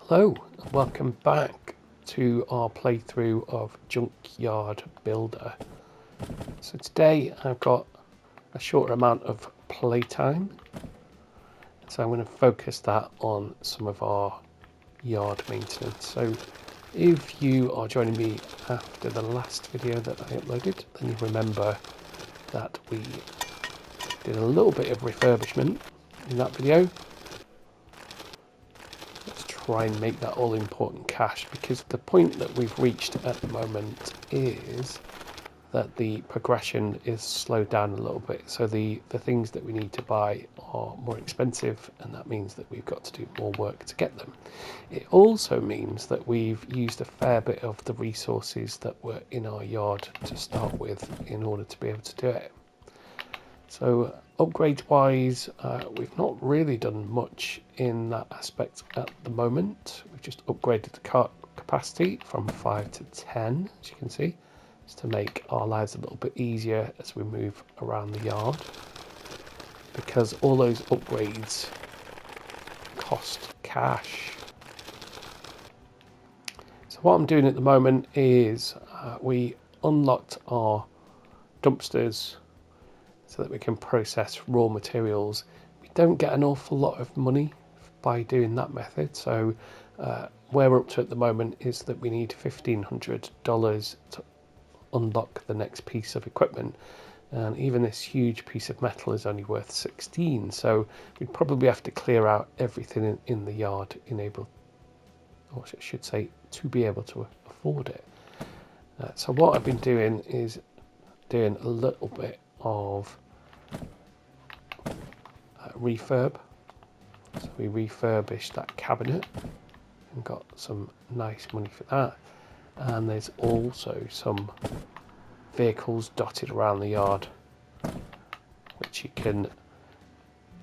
Hello and welcome back to our playthrough of Junkyard Builder. So today I've got a shorter amount of playtime, so I'm going to focus that on some of our yard maintenance. So if you are joining me after the last video that I uploaded, then you remember that we did a little bit of refurbishment in that video. Try and make that all important cash, because the point that we've reached at the moment is that the progression is slowed down a little bit. So the things that we need to buy are more expensive, and that means that we've got to do more work to get them. It also means that we've used a fair bit of the resources that were in our yard to start with in order to be able to do it. So upgrade wise, we've not really done much in that aspect at the moment. We've just upgraded the cart capacity from 5 to 10, as you can see, just to make our lives a little bit easier as we move around the yard, because all those upgrades cost cash. So what I'm doing at the moment is we unlocked our dumpsters so that we can process raw materials. We don't get an awful lot of money by doing that method, so where we're up to at the moment is that we need $1,500 to unlock the next piece of equipment, and even this huge piece of metal is only worth 16, so we'd probably have to clear out everything in the yard or I should say, to be able to afford it. So what I've been doing is doing a little bit of refurb. So we refurbished that cabinet and got some nice money for that, and there's also some vehicles dotted around the yard which you can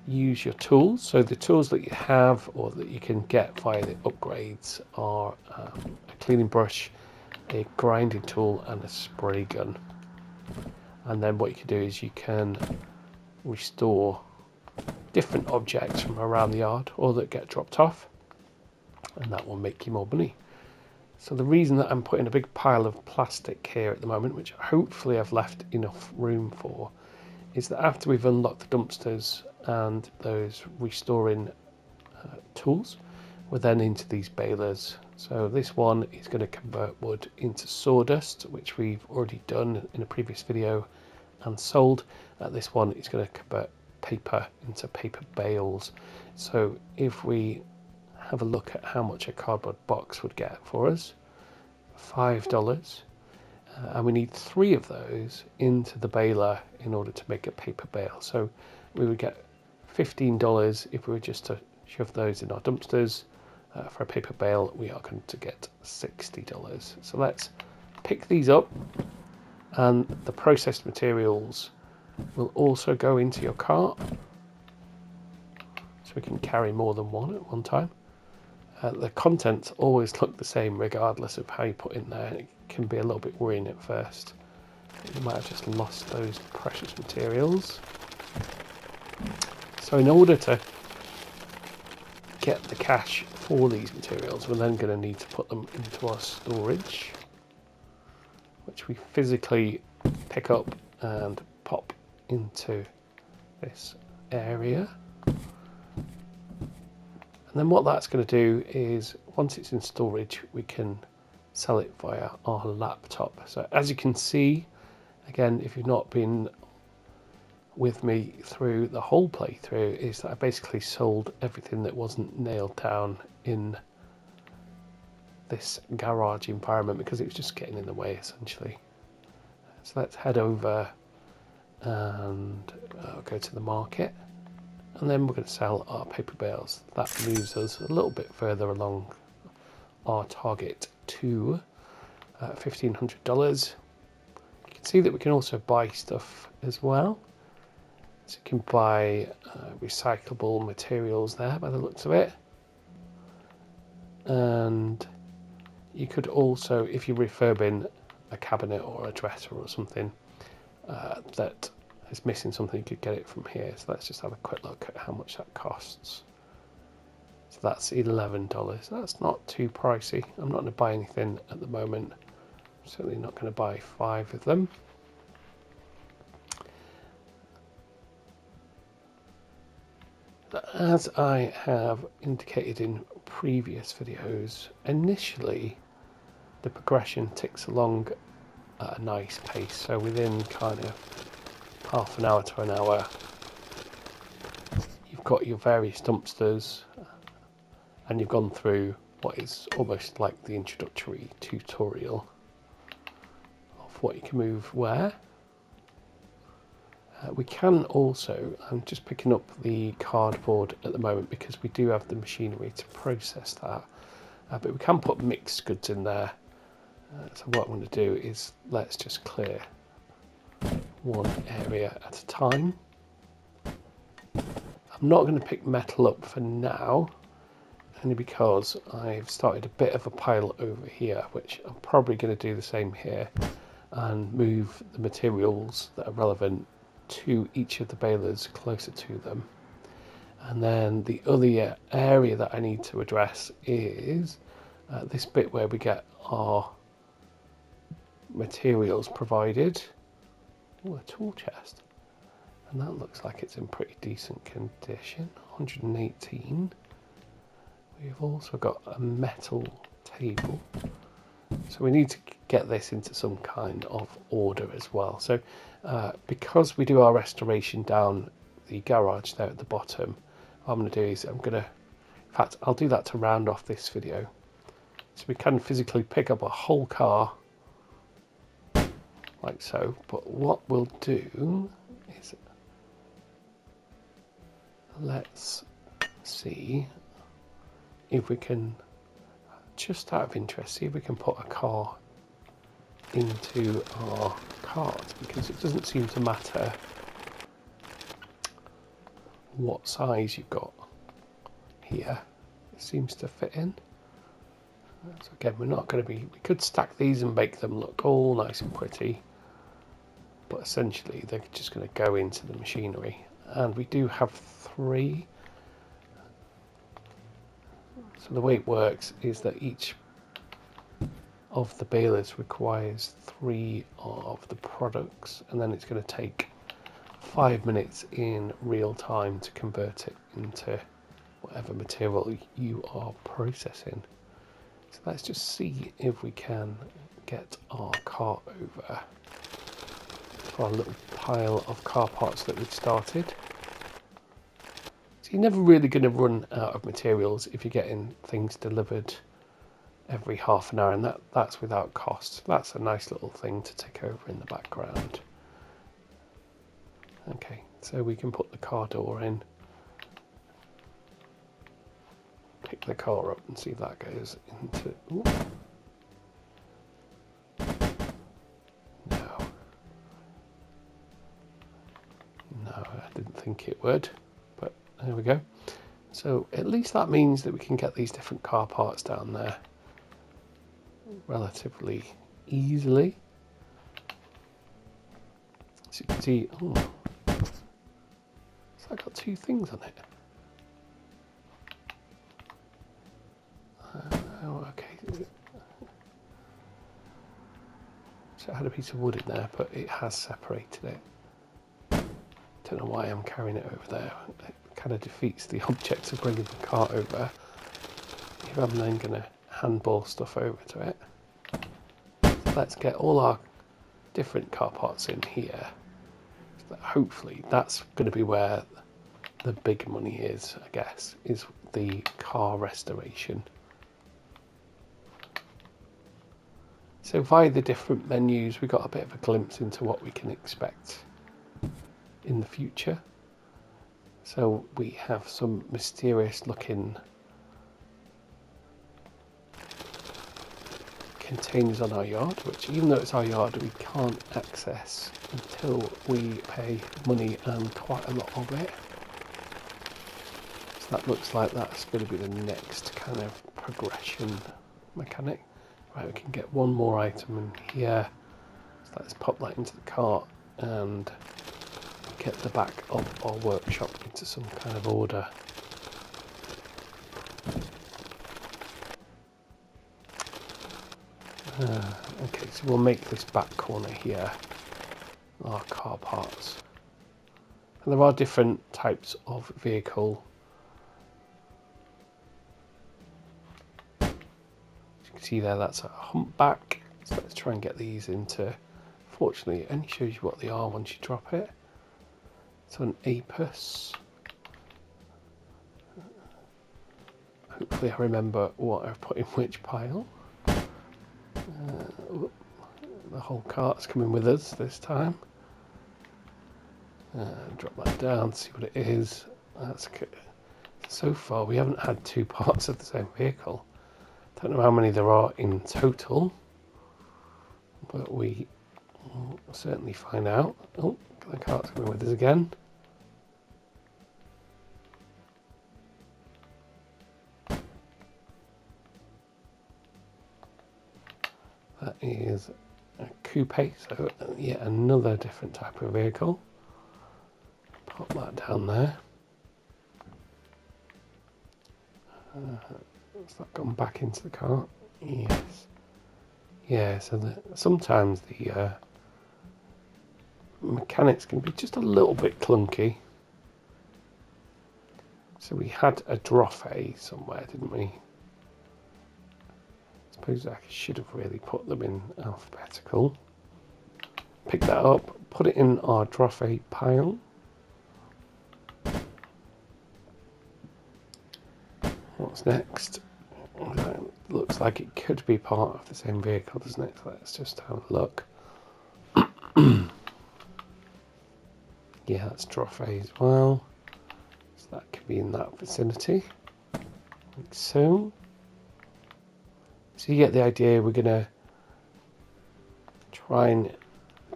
use your tools. So the tools that you have or that you can get via the upgrades are a cleaning brush, a grinding tool and a spray gun. And then what you can do is you can restore different objects from around the yard or that get dropped off, and that will make you more money. So the reason that I'm putting a big pile of plastic here at the moment, which hopefully I've left enough room for, is that after we've unlocked the dumpsters and those restoring tools, we're then into these balers. So this one is going to convert wood into sawdust, which we've already done in a previous video and sold. This one is going to convert paper into paper bales. So if we have a look at how much a cardboard box would get for us, $5, and we need 3 of those into the baler in order to make a paper bale. So we would get $15 if we were just to shove those in our dumpsters. For a paper bale, we are going to get $60. So let's pick these up, and the processed materials will also go into your cart, so we can carry more than one at one time. The contents always look the same regardless of how you put in there. It can be a little bit worrying at first. You might have just lost those precious materials. So in order to get the cash for these materials, we're then going to need to put them into our storage, which we physically pick up and pop into this area. And then what that's going to do is, once it's in storage, we can sell it via our laptop. So as you can see, again, if you've not been with me through the whole playthrough, is that I basically sold everything that wasn't nailed down in this garage environment because it was just getting in the way essentially. So let's head over and go to the market, and then we're going to sell our paper bales. That moves us a little bit further along our target to $1,500. You can see that we can also buy stuff as well. So you can buy recyclable materials there by the looks of it. And you could also, if you're refurbing a cabinet or a dresser or something that is missing something, you could get it from here. So let's just have a quick look at how much that costs. So that's $11. That's not too pricey. I'm not going to buy anything at the moment. I'm certainly not going to buy 5 of them. As I have indicated in previous videos, initially the progression ticks along at a nice pace. So within kind of half an hour to an hour, you've got your various dumpsters and you've gone through what is almost like the introductory tutorial of what you can move where. We can also, I'm just picking up the cardboard at the moment because we do have the machinery to process that, but we can put mixed goods in there. So what I'm going to do is let's just clear one area at a time. I'm not going to pick metal up for now, only because I've started a bit of a pile over here, which I'm probably going to do the same here and move the materials that are relevant to each of the balers closer to them. And then the other area that I need to address is this bit where we get our materials provided. Oh, a tool chest, and that looks like it's in pretty decent condition. 118. We've also got a metal table, so we need to get this into some kind of order as well. So because we do our restoration down the garage there at the bottom, what I'm going to do is in fact I'll do that to round off this video. So we can physically pick up a whole car like so, but what we'll do is, let's see if we can, just out of interest, see if we can put a car into our cart, because it doesn't seem to matter what size you've got here, it seems to fit in. So again, we're not going to be, we could stack these and make them look all nice and pretty, but essentially they're just going to go into the machinery. And we do have 3. So the way it works is that each of the balers requires 3 of the products, and then it's going to take 5 minutes in real time to convert it into whatever material you are processing. So let's just see if we can get our car over to our little pile of car parts that we've started. So you're never really going to run out of materials if you're getting things delivered every half an hour, and that's without cost. That's a nice little thing to tick over in the background. Okay, so we can put the car door in, pick the car up and see if that goes into... Ooh. No, I didn't think it would, but there we go. So at least that means that we can get these different car parts down there relatively easily. So you can see, oh, so I got 2 things on it. Oh, okay. So I had a piece of wood in there, but it has separated it. Don't know why I'm carrying it over there. It kind of defeats the object of bringing the cart over if I'm then going to handball stuff over to it. So let's get all our different car parts in here. So hopefully that's going to be where the big money is, I guess, is the car restoration. So via the different menus, we got a bit of a glimpse into what we can expect in the future. So we have some mysterious looking containers on our yard, which even though it's our yard, we can't access until we pay money, and quite a lot of it. So that looks like that's going to be the next kind of progression mechanic. Right, we can get one more item in here. So let's pop that into the cart and get the back of our workshop into some kind of order. Okay, so we'll make this back corner here our car parts. And there are different types of vehicle. As you can see there, that's a humpback. So let's try and get these into. Fortunately, it only shows you what they are once you drop it. So an apus. Hopefully I remember what I've put in which pile. The whole cart's coming with us this time. Drop that down, see what it is. That's good. So far we haven't had two parts of the same vehicle. Don't know how many there are in total, but we will certainly find out. Oh, the cart's coming with us again. That is a coupe, so yet another different type of vehicle. Pop that down there. Has that gone back into the cart? Yes. Yeah, so sometimes the mechanics can be just a little bit clunky. So we had a Droffe somewhere, didn't we? I suppose I should have really put them in alphabetical. Pick that up, put it in our Droffe pile. What's next? Looks like it could be part of the same vehicle, doesn't it? Let's just have a look. Yeah, that's Droffe as well. So that could be in that vicinity. Like so. So you get the idea. We're going to try and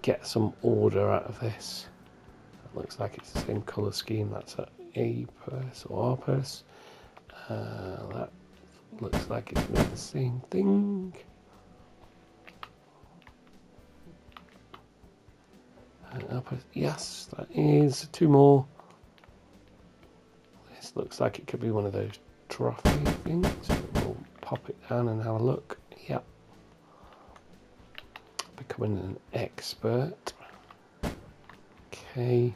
get some order out of this. It looks like it's the same colour scheme. That's an A-purse or R-purse. That looks like it's the same thing. Yes, that is two more. This looks like it could be one of those trophy things. So we'll pop it down and have a look. Yep. Becoming an expert. Okay.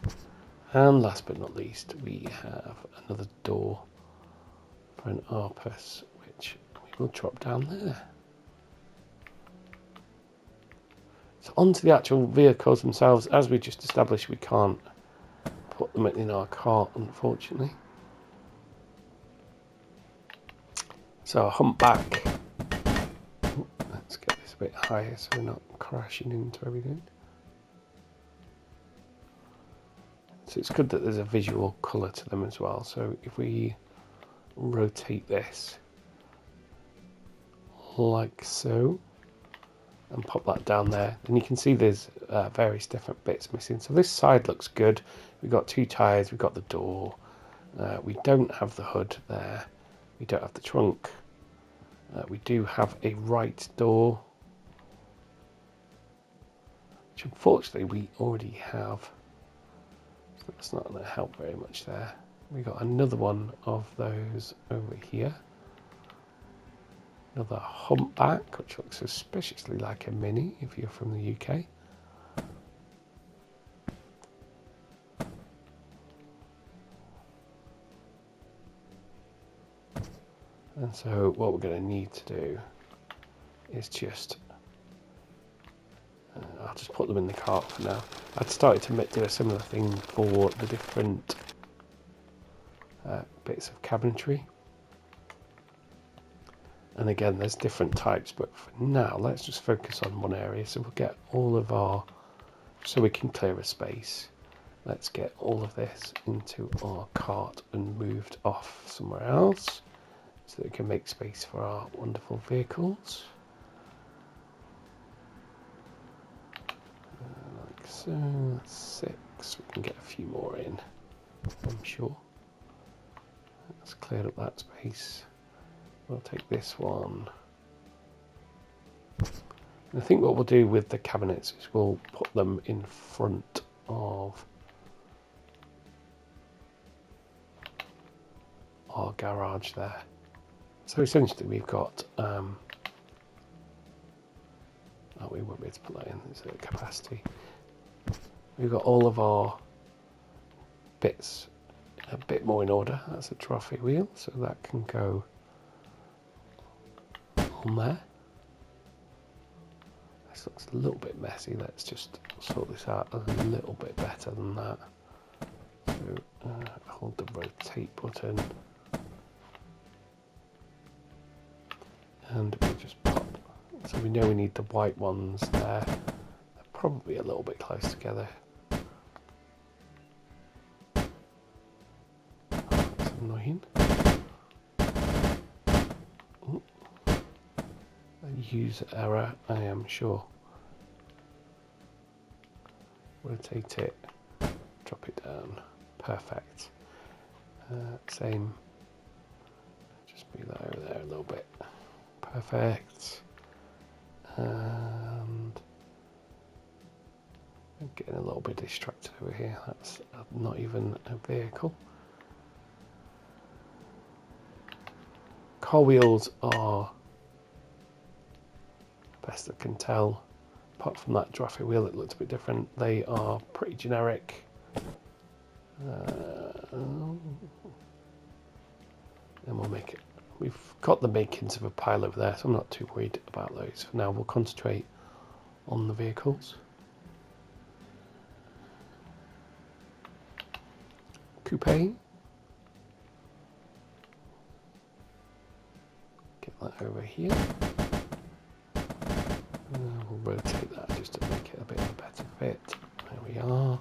And last but not least, we have another door for an Arpus, which we will drop down there. So onto the actual vehicles themselves. As we just established, we can't put them in our cart, unfortunately. So a humpback. Let's get this a bit higher so we're not crashing into everything. So it's good that there's a visual colour to them as well. So if we rotate this like so and pop that down there, then you can see there's various different bits missing. So this side looks good. We've got two tyres, we've got the door. We don't have the hood there. We don't have the trunk. We do have a right door, which unfortunately we already have. So that's not going to help very much there. We got another one of those over here. Another humpback, which looks suspiciously like a Mini if you're from the UK. And so what we're going to need to do is just, I'll just put them in the cart for now. I'd started to do a similar thing for the different bits of cabinetry. And again, there's different types, but for now, let's just focus on one area. So we'll get all of our, so we can clear a space. Let's get all of this into our cart and moved off somewhere else, so that we can make space for our wonderful vehicles. Like so, 6. We can get a few more in, I'm sure. Let's clear up that space. We'll take this one. And I think what we'll do with the cabinets is we'll put them in front of our garage there. So essentially we've got No, we won't be able to put that in. It's a capacity. We've got all of our bits a bit more in order. That's a trophy wheel, so that can go on there. This looks a little bit messy. Let's just sort this out a little bit better than that. So hold the rotate button and we'll just pop. So we know we need the white ones there. They're probably a little bit close together. That's annoying. Ooh. A user error, I am sure. Rotate it, drop it down. Perfect. Same. Just move that over there a little bit. Perfect. And I'm getting a little bit distracted over here. That's not even a vehicle. Car wheels are, best I can tell, apart from that Draffy wheel that looks a bit different, they are pretty generic. And we'll make it. We've got the makings of a pile over there, so I'm not too worried about those. For now, we'll concentrate on the vehicles. Coupe. Get that over here. We'll rotate that just to make it a bit of a better fit. There we are.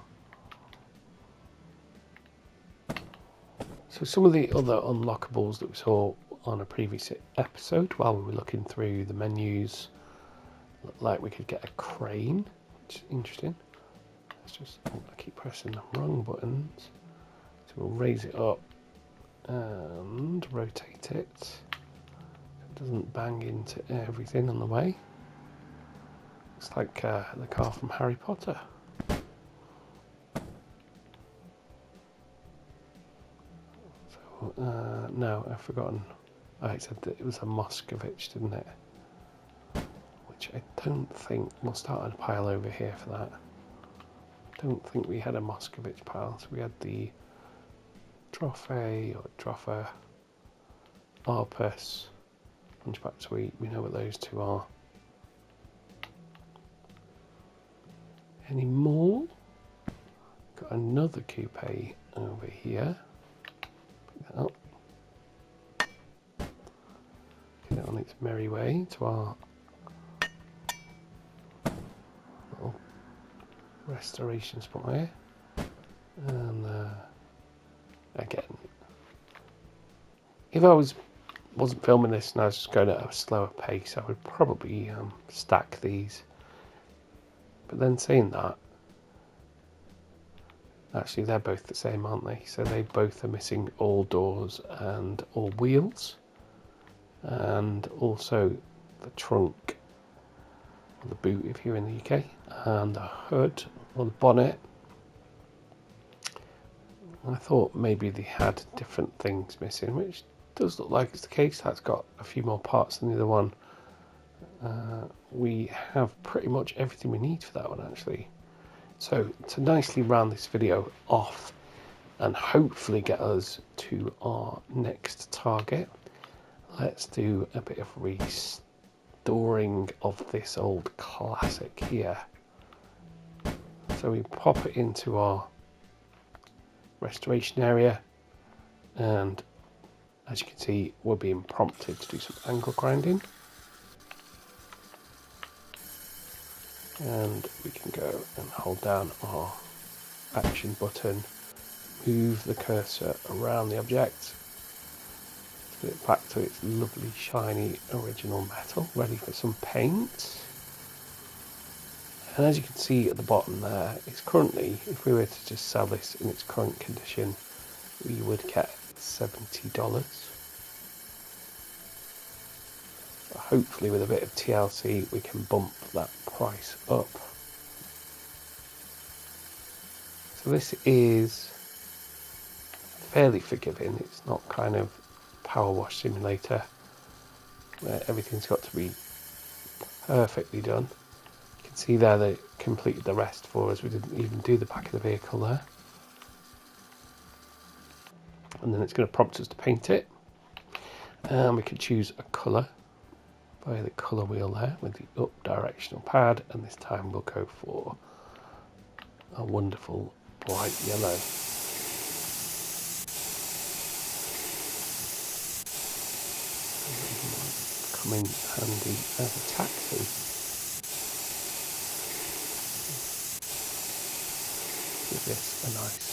So some of the other unlockables that we saw on a previous episode while we were looking through the menus, looked like we could get a crane, which is interesting. Let's just, I keep pressing the wrong buttons. So we'll raise it up and rotate it so it doesn't bang into everything on the way. It's like the car from Harry Potter. No, I've forgotten. I said that it was a Moscovich, didn't it? Which I don't think. We'll start a pile over here for that. Don't think we had a Moscovich pile. So we had the Trophy or Troffer, Arpus, Hunchback Suite. We know what those two are. Any more? Got another coupe over here. Up. Get it on its merry way to our little restoration spot here. And again, if I wasn't filming this and I was just going at a slower pace, I would probably stack these. But then saying that, actually, they're both the same, aren't they? So they both are missing all doors and all wheels. And also the trunk, or the boot if you're in the UK, and the hood, or the bonnet. I thought maybe they had different things missing, which does look like it's the case. That's got a few more parts than the other one. We have pretty much everything we need for that one, actually. So to nicely round this video off and hopefully get us to our next target, let's do a bit of restoring of this old classic here. So we pop it into our restoration area, and as you can see, we're being prompted to do some angle grinding. And we can go and hold down our action button, move the cursor around the object, get it back to its lovely shiny original metal, ready for some paint. And as you can see at the bottom there, it's currently, if we were to just sell this in its current condition, we would get $70. Hopefully with a bit of TLC we can bump that price up. So this is fairly forgiving. It's not kind of power wash simulator where everything's got to be perfectly done. can see there they completed the rest for us. We didn't even do the back of the vehicle there. And then it's going to prompt us to paint it. And we can choose a colour via the colour wheel there with the up directional pad, and this time we'll go for a wonderful bright yellow. Come in handy as a taxi. Give this a nice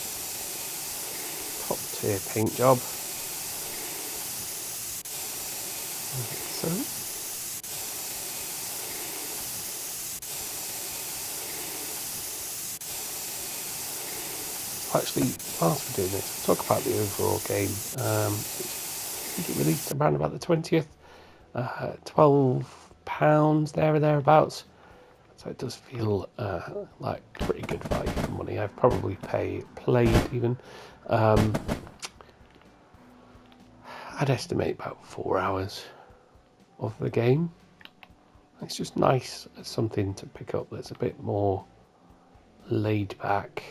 top tier paint job. Like so. Actually, whilst we're doing this, we'll talk about the overall game. I think it released around about the 20th. £12 there or thereabouts. So it does feel like pretty good value for money. I've probably played even. I'd estimate about 4 hours of the game. It's just nice, something to pick up that's a bit more laid back.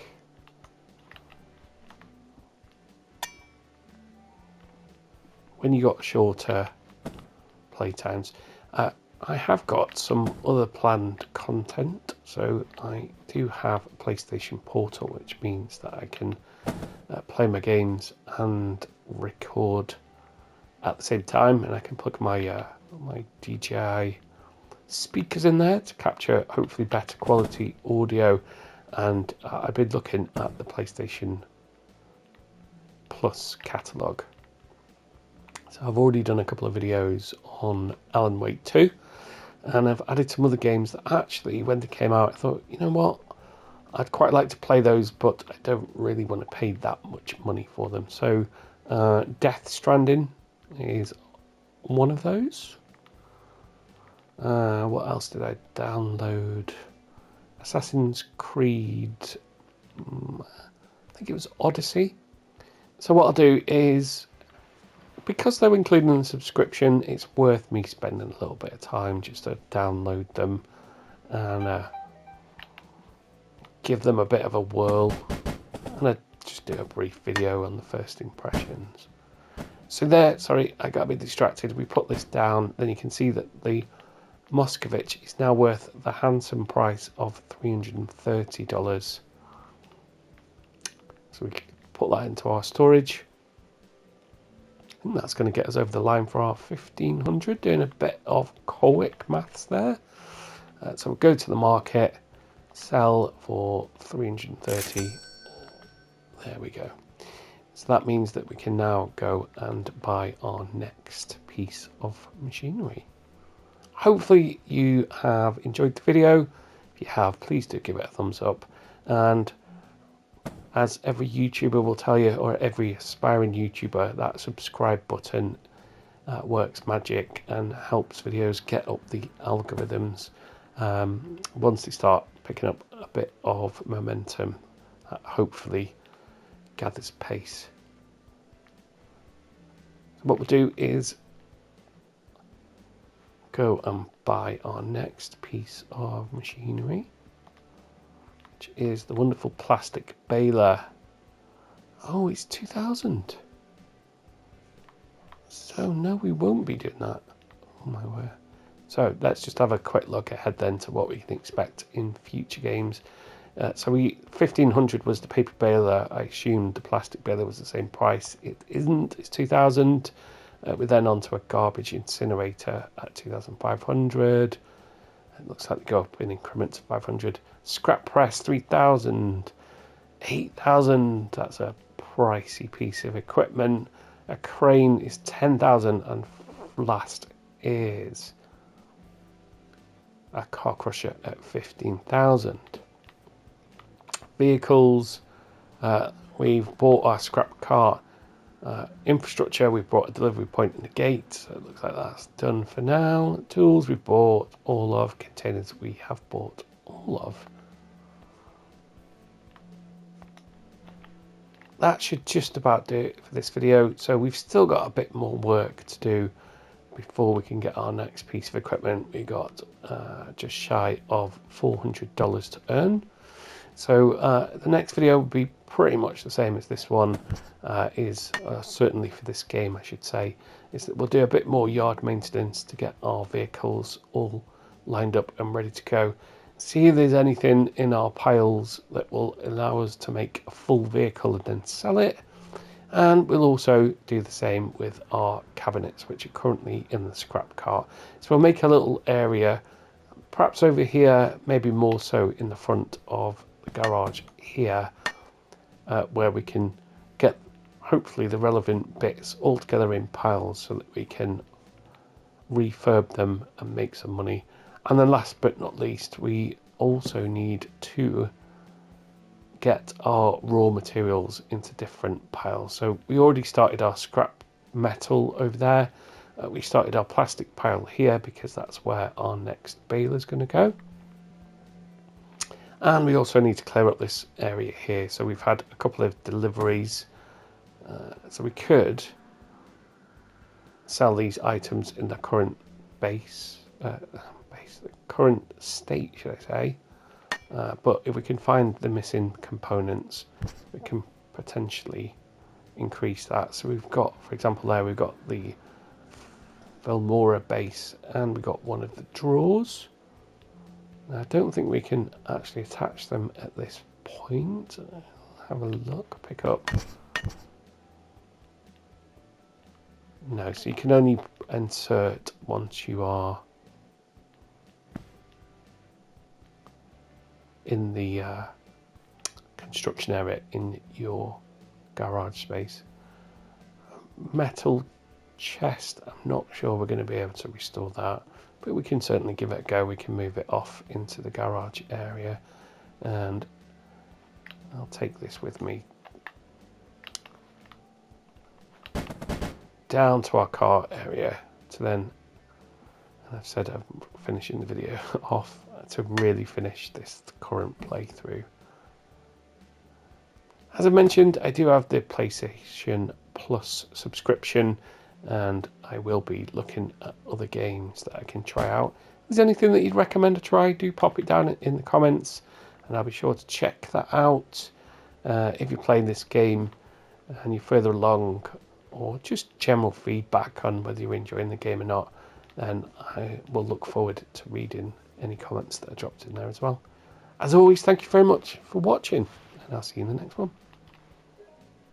When you got shorter playtimes, I have got some other planned content. So I do have a PlayStation Portal, which means that I can play my games and record at the same time, and I can plug my my DJI speakers in there to capture hopefully better quality audio. And I've been looking at the PlayStation Plus catalogue. So I've already done a couple of videos on Alan Wake 2, and I've added some other games that actually, when they came out, I thought, you know what, I'd quite like to play those, but I don't really want to pay that much money for them. So Death Stranding is one of those. What else did I download? Assassin's Creed, I think it was Odyssey. So what I'll do is, because they're included in the subscription, it's worth me spending a little bit of time just to download them and give them a bit of a whirl, and I just do a brief video on the first impressions. So there, sorry, I got a bit distracted. We put this down, then you can see that the Moscovich is now worth the handsome price of $330. So we can put that into our storage. I think that's going to get us over the line for our 1500, doing a bit of quick maths there. So we'll go to the market, sell for 330. There we go. So that means that we can now go and buy our next piece of machinery. Hopefully you have enjoyed the video. If you have, please do give it a thumbs up. And as every YouTuber will tell you, or every aspiring YouTuber, that subscribe button works magic and helps videos get up the algorithms. Once they start picking up a bit of momentum, hopefully gathers pace. So what we'll do is go and buy our next piece of machinery, which is the wonderful plastic baler. Oh, it's 2000. So no, we won't be doing that. Oh my word. So let's just have a quick look ahead then to what we can expect in future games. So 1500 was the paper baler. I assumed the plastic baler was the same price. It isn't. It's 2000. We're then on to a garbage incinerator at 2500. It looks like they go up in increments of 500. Scrap press 3000. 8000. That's a pricey piece of equipment. A crane is 10,000, and last is a car crusher at 15,000. Vehicles, we've bought our scrap car infrastructure. We've brought a delivery point in the gate, so it looks like that's done for now. Tools we've bought all of. Containers we have bought all of. That should just about do it for this video. So we've still got a bit more work to do before we can get our next piece of equipment. We got just shy of $400 to earn. So the next video will be pretty much the same as this one is, certainly for this game I should say, is that we'll do a bit more yard maintenance to get our vehicles all lined up and ready to go. See if there's anything in our piles that will allow us to make a full vehicle and then sell it. And we'll also do the same with our cabinets, which are currently in the scrap cart. So we'll make a little area, perhaps over here, maybe more so in the front of the garage here, where we can get hopefully the relevant bits all together in piles so that we can refurb them and make some money. And then last but not least, we also need to get our raw materials into different piles. So we already started our scrap metal over there. We started our plastic pile here because that's where our next bale is going to go. And we also need to clear up this area here. So we've had a couple of deliveries. So we could sell these items in the current the current state, should I say. But if we can find the missing components, we can potentially increase that. So we've got, for example, there we've got the Velmora base and we've got one of the drawers. Now, I don't think we can actually attach them at this point. Have a look, pick up. No, so you can only insert once you are in the construction area in your garage space. Metal chest, I'm not sure we're going to be able to restore that, but we can certainly give it a go. We can move it off into the garage area, and I'll take this with me down to our car area to then, and I've said I'm finishing the video off to really finish this current playthrough. As I mentioned, I do have the PlayStation Plus subscription, and I will be looking at other games that I can try out. If there's anything that you'd recommend to try, do pop it down in the comments and I'll be sure to check that out. If you're playing this game and you're further along, or just general feedback on whether you're enjoying the game or not, then I will look forward to reading any comments that are dropped in there as well. As always, thank you very much for watching, and I'll see you in the next one.